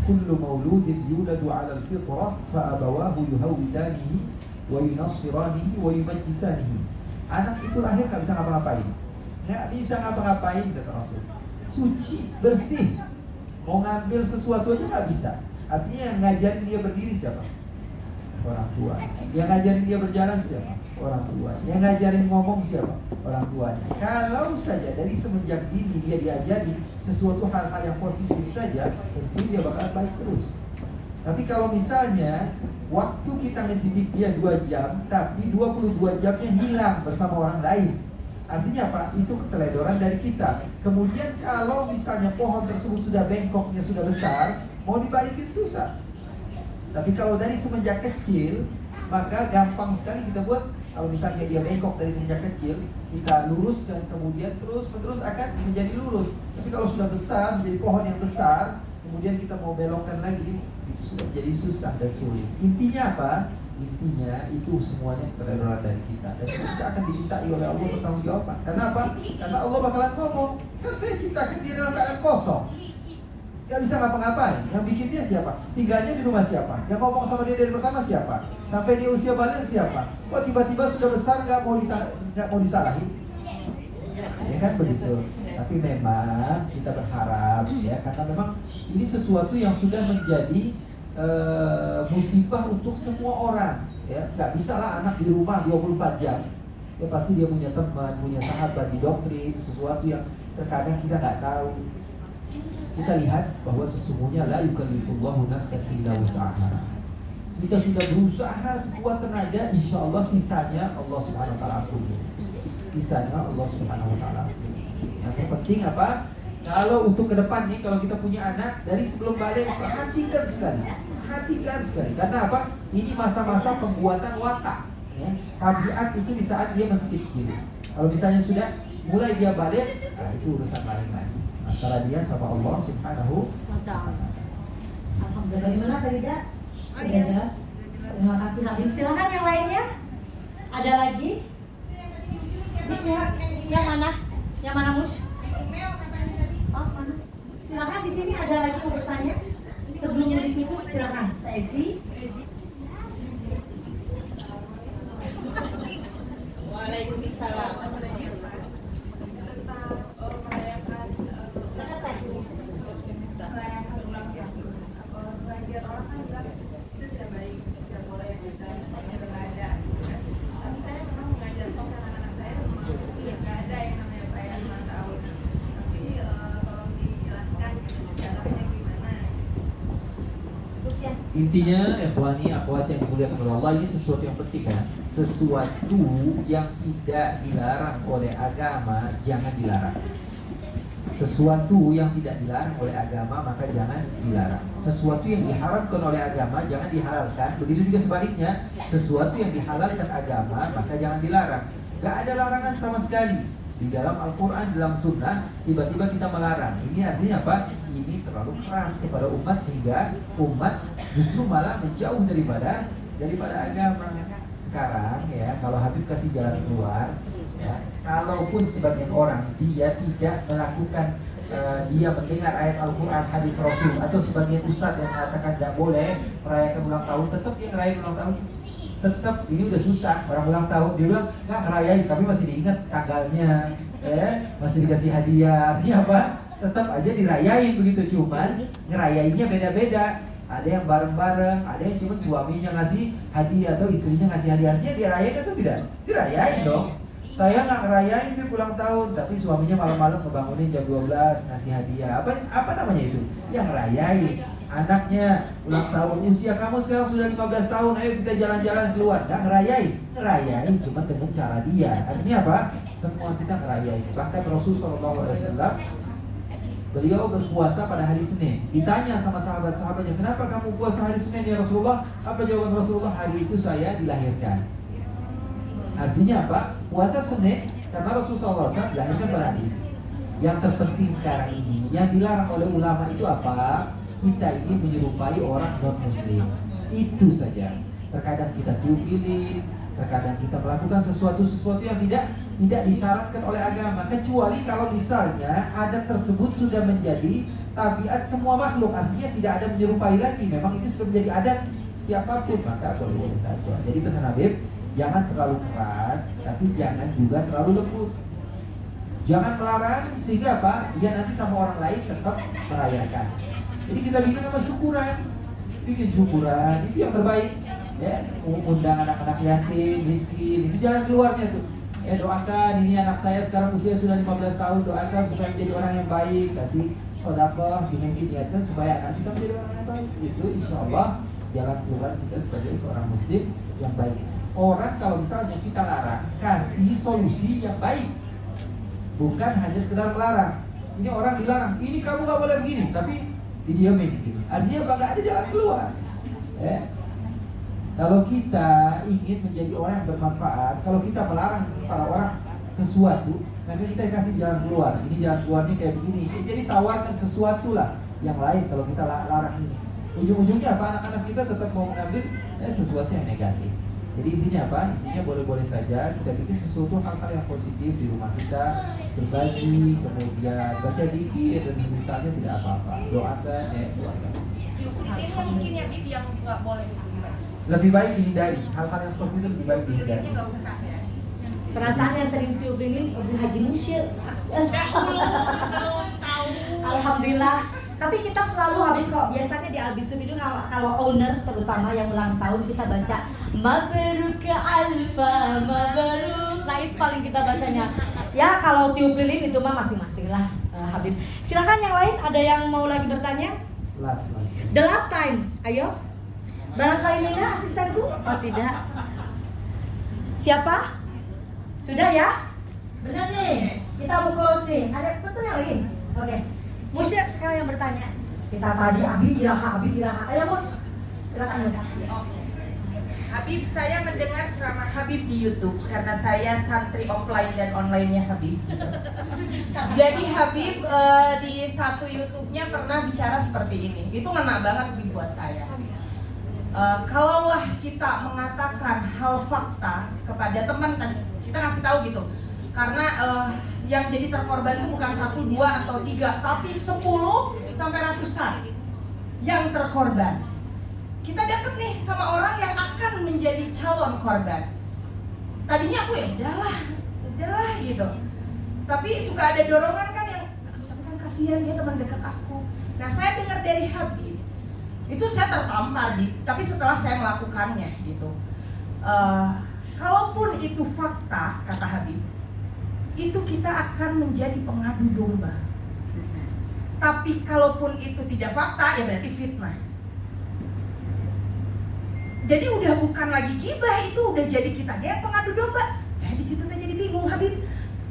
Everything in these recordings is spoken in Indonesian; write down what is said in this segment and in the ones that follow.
kullu mauludin yuladu 'ala al-fitrah fa abawahu yuhawidanihi wa yunassiranihi wa yumajjisanihi. Anak itu lahir nggak bisa ngapa-ngapain, nggak bisa ngapa-ngapain kata Rasul. Suci, bersih, mau ngambil sesuatu aja nggak bisa. Artinya yang ngajarin dia berdiri siapa? Orang tua. Yang ngajarin dia berjalan siapa? Orang tua. Yang ngajarin ngomong siapa? Orang tuanya. Kalau saja dari semenjak dini dia diajari sesuatu hal-hal yang positif saja, tentu dia bakal baik terus. Tapi kalau misalnya waktu kita mendidik dia 2 jam, tapi 22 jamnya hilang bersama orang lain, artinya apa? Itu keteledoran dari kita. Kemudian kalau misalnya pohon tersebut sudah bengkoknya sudah besar, mau dibalikin susah. Tapi kalau dari semenjak kecil, maka gampang sekali kita buat. Kalau misalnya dia bengkok dari semenjak kecil, kita lurus dan kemudian terus akan menjadi lurus. Tapi kalau sudah besar, menjadi pohon yang besar, kemudian kita mau belokkan lagi, itu sudah menjadi susah dan sulit. Intinya apa? Intinya itu semuanya keteledoran dari kita. Dan kita akan dimintai oleh Allah bertanggung-jawaban. Karena apa? Karena Allah bakalan ngomong, kan saya ciptakan dia dalam keadaan kosong, gak bisa ngapa-ngapain. Yang bikin dia siapa? Tinggalnya di rumah siapa? Yang ngomong sama dia dari pertama siapa? Sampai dia usia balik siapa? Kok tiba-tiba sudah besar gak mau disalahin? Ya kan begitu. Tapi memang kita berharap ya, karena memang ini sesuatu yang sudah menjadi musibah untuk semua orang. Ya, nggak bisa lah anak di rumah 24 jam. Ya pasti dia punya teman, punya sahabat, didoktrin sesuatu yang terkadang kita nggak tahu. Kita lihat bahwa sesungguhnya la yukallifullahu nafsan illa wus'aha. Kita sudah berusaha sekuat tenaga, insya Allah sisanya Allah Subhanahu wa taala ampuni. Sisanya Allah Subhanahu wa taala ampuni. Yang terpenting apa? Kalau untuk ke depan nih, kalau kita punya anak dari sebelum balik, perhatikan sekali. Perhatikan sekali. Karena apa? Ini masa-masa pembuatan watak. Ya. Tabiat itu di saat dia masih kecil. Kalau misalnya sudah mulai dia balik, nah itu urusan lain lagi. Antara dia sama Allah Subhanahu wa taala. Alhamdulillah. Bagaimana Pak Rida? Sudah jelas. Terima kasih Habib. Silakan yang lainnya. Ada lagi? Yang mana? Yang mana Mus? Oh, mana? Silakan di sini ada lagi yang bertanya. Sebelum ditutup silakan. Kak Ezi. Waalaikumsalam. Intinya, ikhwani, akhwat yang dimuliakan oleh Allah, ini sesuatu yang penting kan? Sesuatu yang tidak dilarang oleh agama, jangan dilarang. Sesuatu yang tidak dilarang oleh agama, maka jangan dilarang. Sesuatu yang diharamkan oleh agama, jangan dihalalkan. Begitu juga sebaliknya, sesuatu yang dihalalkan agama, maka jangan dilarang. Gak ada larangan sama sekali. Di dalam Al-Quran, dalam Sunnah, tiba-tiba kita melarang. Ini artinya apa? Ini terlalu keras kepada umat sehingga umat justru malah menjauh daripada agama. Sekarang ya, kalau Habib kasih jalan keluar, ya, kalaupun sebagian orang dia tidak melakukan, dia mendengar ayat Al-Quran, hadis Rasul, atau sebagian ustadz yang mengatakan tidak boleh merayakan ulang tahun, tetap dia ngerayain ulang tahun. Tetap, ini udah susah, orang ulang tahun dia bilang nggak ngerayain, tapi masih diingat tanggalnya, masih dikasih hadiah. Artinya apa? Tetap aja dirayain begitu, cuman ngerayainnya beda-beda. Ada yang bareng-bareng, ada yang cuma suaminya ngasih hadiah atau istrinya ngasih hadiahnya, dirayain atau tidak? Dirayain dong. Saya nggak ngerayain dia ulang tahun, tapi suaminya malam-malam ngebangunin jam 12 ngasih hadiah. Apa namanya itu? Yang ngerayain. Anaknya ulang tahun, usia kamu sekarang sudah 15 tahun, ayo kita jalan-jalan keluar. Nggak ngerayain cuma dengan cara dia. Artinya apa? Semua kita ngerayain. Bahkan Rasulullah SAW, beliau berpuasa pada hari Senin. Ditanya sama sahabat-sahabatnya, kenapa kamu puasa hari Senin ya Rasulullah? Apa jawaban Rasulullah? Hari itu saya dilahirkan. Artinya apa? Puasa Senin karena Rasulullah SAW dilahirkan pada hari ini. Yang terpenting sekarang ini, yang dilarang oleh ulama itu apa? Kita ini menyerupai orang non-muslim. Itu saja. Terkadang kita tiup lilin, terkadang kita melakukan sesuatu yang tidak disyaratkan oleh agama, kecuali kalau misalnya adat tersebut sudah menjadi tabiat semua makhluk, artinya tidak ada menyerupai lagi. Memang itu sudah menjadi adat siapapun, maka boleh-boleh saja. Jadi pesan Habib, jangan terlalu keras, tapi jangan juga terlalu lembut. Jangan melarang sehingga apa? Dia nanti sama orang lain tetap merayakan. Jadi kita bikin apa? Syukuran. Bikin syukuran, itu yang terbaik. Ya, undang anak-anak yatim, miskin, itu jalan keluarnya tuh. Ya, doakan ini anak saya sekarang usia sudah 15 tahun, doakan supaya menjadi orang yang baik, kasih sedekah dengan niatan supaya anak kita menjadi orang yang baik. Itu insya Allah jalan keluar kita sebagai seorang muslim yang baik. Orang kalau misalnya kita larang, kasih solusi yang baik, bukan hanya sekedar melarang. Ini orang dilarang, ini kamu gak boleh begini, tapi didiamin gitu. Artinya apa? Gak ada jalan keluar. Kalau kita ingin menjadi orang yang bermanfaat, kalau kita melarang para orang sesuatu, maka kita kasih jalan keluar. Ini jalan keluarnya kayak begini. Jadi tawarkan sesuatu lah yang lain kalau kita larang ini. Ujung-ujungnya apa? Anak-anak kita tetap mau mengambil sesuatu yang negatif. Jadi intinya apa? Intinya boleh-boleh saja kita bikin sesuatu hal-hal yang positif di rumah kita, berbagi, kemudian baca dikir dan misalnya tidak apa-apa. Doakan keluarga. Ini mungkin ya Bib yang nggak boleh sampai. Lebih baik dihindari, hal-hal yang seperti itu lebih baik dihindari. Ini nggak usah ya. Perasaan yang sering tiup lilin, Haji Musyir. Alhamdulillah. Tapi kita selalu Habib kok biasanya di Albisum itu kalau owner terutama yang ulang tahun kita baca Mabruk Alfa Mabruk. Nah itu paling kita bacanya. Ya kalau tiup lilin itu mah masing-masing lah Habib. Silakan yang lain, ada yang mau lagi bertanya? Last. The last time, ayo. Barangkali Nina asistenku? Oh tidak. Siapa? Sudah ya? Benar nih. Kita mau close nih. Ada pertanyaan lagi? Oke. Musyir sekarang yang bertanya. Kita tadi Abi Iraha. Ayo Mus. Silakan Mus. Habib, saya mendengar ceramah Habib di YouTube karena saya santri offline dan online-nya Habib. Jadi Habib di satu YouTube-nya pernah bicara seperti ini. Itu ngena banget buat saya. Kalaulah kita mengatakan hal fakta kepada teman, kita kasih tahu gitu. Karena yang jadi terkorban itu bukan 1, 2, atau 3, tapi 10 sampai ratusan yang terkorban. Kita deket nih sama orang yang akan menjadi calon korban. Tadinya aku ya udahlah gitu. Tapi suka ada dorongan kan yang, tapi kan kasihan dia teman dekat aku. Nah saya dengar dari Habib, itu saya tertampar tapi setelah saya melakukannya gitu. Kalaupun itu fakta, kata Habib, itu kita akan menjadi pengadu domba. Tapi kalaupun itu tidak fakta, ya berarti fitnah. Jadi udah bukan lagi gibah, itu udah jadi kita kayak pengadu domba. Saya di situ teh jadi bingung, Habib.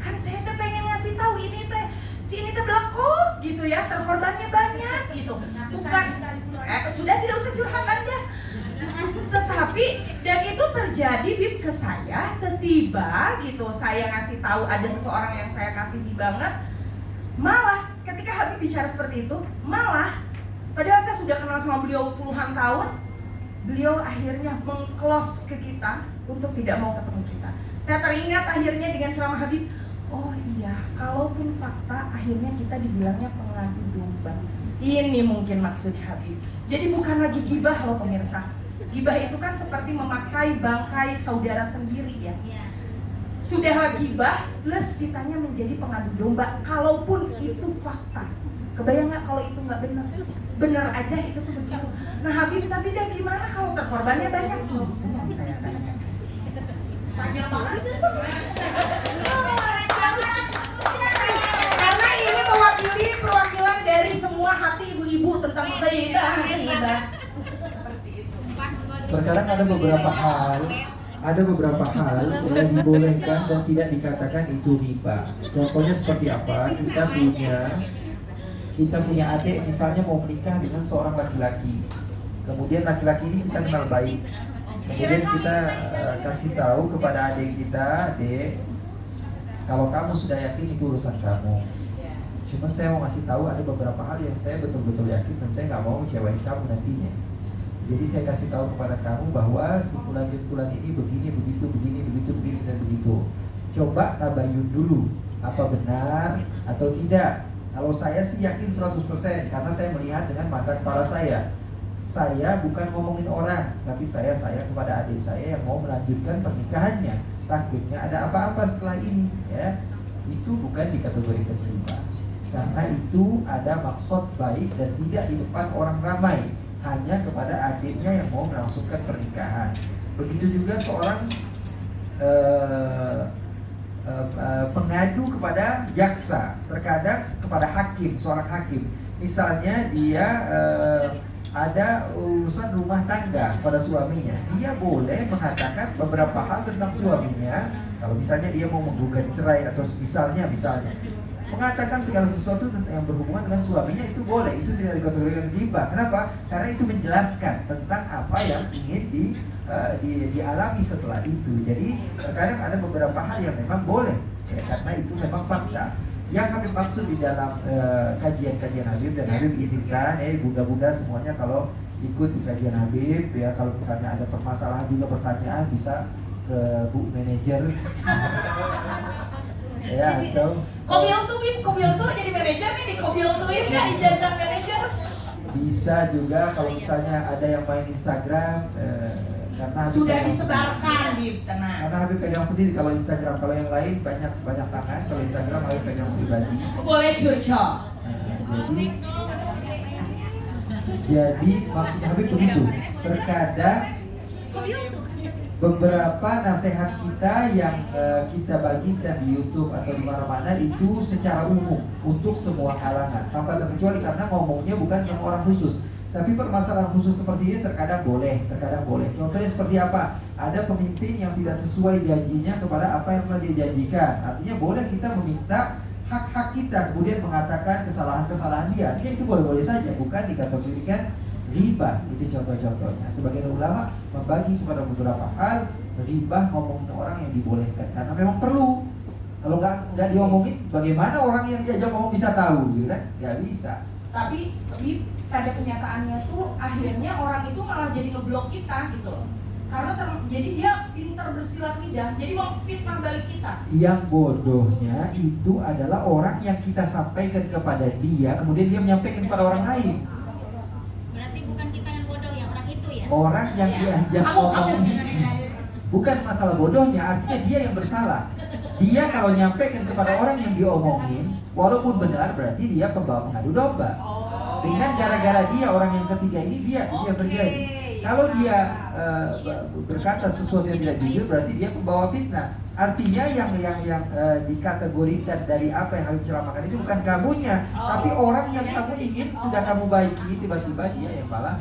Kan saya teh pengen ngasih tahu ini teh, si ini teh belakok gitu ya, terkorbannya banyak gitu. Bukan, sudah tidak usah curhat Anda. Tetapi dan itu terjadi Bib ke saya, tiba gitu saya ngasih tahu ada seseorang yang saya kasihi banget, malah ketika Habib bicara seperti itu, malah padahal saya sudah kenal sama beliau puluhan tahun, beliau akhirnya meng-close ke kita untuk tidak mau ketemu kita. Saya teringat akhirnya dengan ceramah Habib, oh iya, kalaupun fakta akhirnya kita dibilangnya pengadu domba. Ini mungkin maksud Habib. Jadi bukan lagi gibah loh pemirsa. Gibah itu kan seperti memakai bangkai saudara sendiri ya. Sudah gibah plus kitanya menjadi pengadu domba. Kalaupun itu fakta, kebayang nggak kalau itu nggak benar? Benar aja itu tuh begitu. Nah Habib tadi dan gimana kalau terkorbannya banyak? Itu yang saya tanyakan. Tanya banget. Karena ini mewakili perwakilan dari semua hati ibu-ibu tentang ghibah. Terkadang ada beberapa hal yang dibolehkan dan tidak dikatakan itu riba. Contohnya seperti apa? Kita punya adik misalnya mau menikah dengan seorang laki-laki. Kemudian laki-laki ini kita kenal baik. Kemudian kita kasih tahu kepada adik kita, "Dek, kalau kamu sudah yakin itu urusan kamu. Cuman saya mau kasih tahu ada beberapa hal yang saya betul-betul yakin dan saya nggak mau mengecewain kamu nantinya. Jadi saya kasih tahu kepada kamu bahwa si fulan bin fulan ini begini, begitu, dan begitu. Coba tabayun dulu, apa benar atau tidak. Kalau saya sih yakin 100% karena saya melihat dengan mata kepala saya. Saya bukan ngomongin orang, tapi saya sayang kepada adik saya yang mau melanjutkan pernikahannya. Takutnya ada apa-apa setelah ini, ya. Itu bukan dikategorikan riba. Karena itu ada maksud baik dan tidak di depan orang ramai, hanya kepada adiknya yang mau melangsungkan pernikahan. Begitu juga seorang pengadu kepada jaksa, terkadang kepada hakim, seorang hakim. Misalnya dia ada urusan rumah tangga pada suaminya, dia boleh mengatakan beberapa hal tentang suaminya. Kalau misalnya dia mau menggugat cerai atau misalnya mengatakan segala sesuatu yang berhubungan dengan suaminya, itu boleh, itu tidak dikategorikan riba. Kenapa? Karena itu menjelaskan tentang apa yang ingin dialami setelah itu. Jadi terkadang ada beberapa hal yang memang boleh, ya, karena itu memang fakta. Yang kami maksud di dalam kajian-kajian Habib, dan Habib izinkan bunda-bunda semuanya kalau ikut di kajian Habib, ya, kalau misalnya ada permasalahan juga pertanyaan bisa ke Bu Manajer. Ya, atau Kobiel tuh jadi manajer nih, di Kobiel tuhin nggak ijazah manajer? bisa juga kalau misalnya ada yang main Instagram, karena Habib Sudah pegang disebarkan sendiri. di tenang. Karena Habib pegang sendiri kalau Instagram, kalau yang lain banyak tangan, kalau Instagram Habib pegang pribadi. Boleh curcol. Jadi maksud Habib begitu. Terkadang beberapa nasihat kita yang kita bagikan di YouTube atau di mana-mana itu secara umum untuk semua kalangan, tanpa terkecuali, karena ngomongnya bukan sama orang khusus. Tapi permasalahan khusus seperti ini terkadang boleh. Contohnya seperti apa? Ada pemimpin yang tidak sesuai janjinya kepada apa yang telah dia janjikan. Artinya boleh kita meminta hak-hak kita, kemudian mengatakan kesalahan-kesalahan dia. Artinya itu boleh-boleh saja, bukan dikategorikan riba. Itu contoh-contohnya. Sebagian ulama membagi kepada beberapa hal riba ngomongin orang yang dibolehkan karena memang perlu. Kalau nggak diomongin, bagaimana orang yang diajak ngomong bisa tahu, gitu kan? Nggak bisa. Tapi pada kenyataannya tuh akhirnya orang itu malah jadi ngeblok kita gitu loh. Karena jadi dia pintar bersilat lidah, jadi mau fitnah balik kita. Yang bodohnya itu adalah orang yang kita sampaikan kepada dia, kemudian dia menyampaikan kepada orang lain. Berarti bukan kita yang bodoh, yang orang itu ya? Orang yang diajak ngomong bukan masalah bodohnya, artinya dia yang bersalah. Dia kalau nyampaikan kepada orang yang diomongin, walaupun benar, berarti dia pembawa mengadu domba. Dengan gara-gara dia orang yang ketiga ini, dia itu yang terjadi. Kalau dia berkata sesuatu yang tidak jujur, berarti dia pembawa fitnah. Artinya yang dikategorikan dari apa yang Habib ceramahkan itu bukan kamunya, tapi orang yang kamu ingin sudah kamu baiki, tiba-tiba dia yang malah.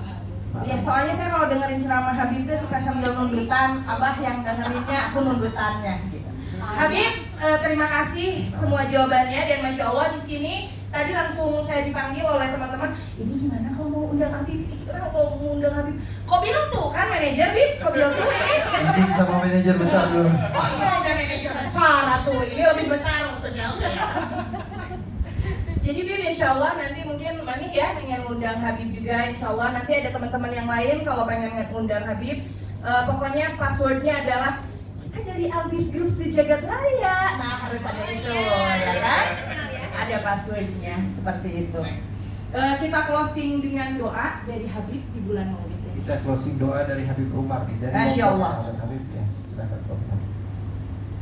Ya, soalnya saya kalau dengerin ceramah Habib tuh suka sambil nundutan, abah yang dengerinnya, aku nundutannya gitu. Habib, terima kasih semua jawabannya, dan masya Allah di sini tadi langsung saya dipanggil oleh teman-teman. Ini gimana kalau mau undang Habib? Gimana kalau mau undang Habib? Kobil tuh kan manajer Bib, Kobil tuh ini. Izin sama manajer besar dulu. Oh ini ada manajer besar tuh, ini lebih besar maksudnya. Jadi Bib, insya Allah nanti mungkin Mami ya ingin undang Habib juga. Insya Allah nanti ada teman-teman yang lain kalau pengen undang Habib. Pokoknya passwordnya adalah kita dari Albis Group Sejagat Raya. Nah harus ada itu, ya kan? Ada passwordnya seperti itu. Kita closing dengan doa dari Habib di bulan Maulid. Kita closing doa dari Habib Umar nih, dari Masya Allah. Habib ya. Silakan.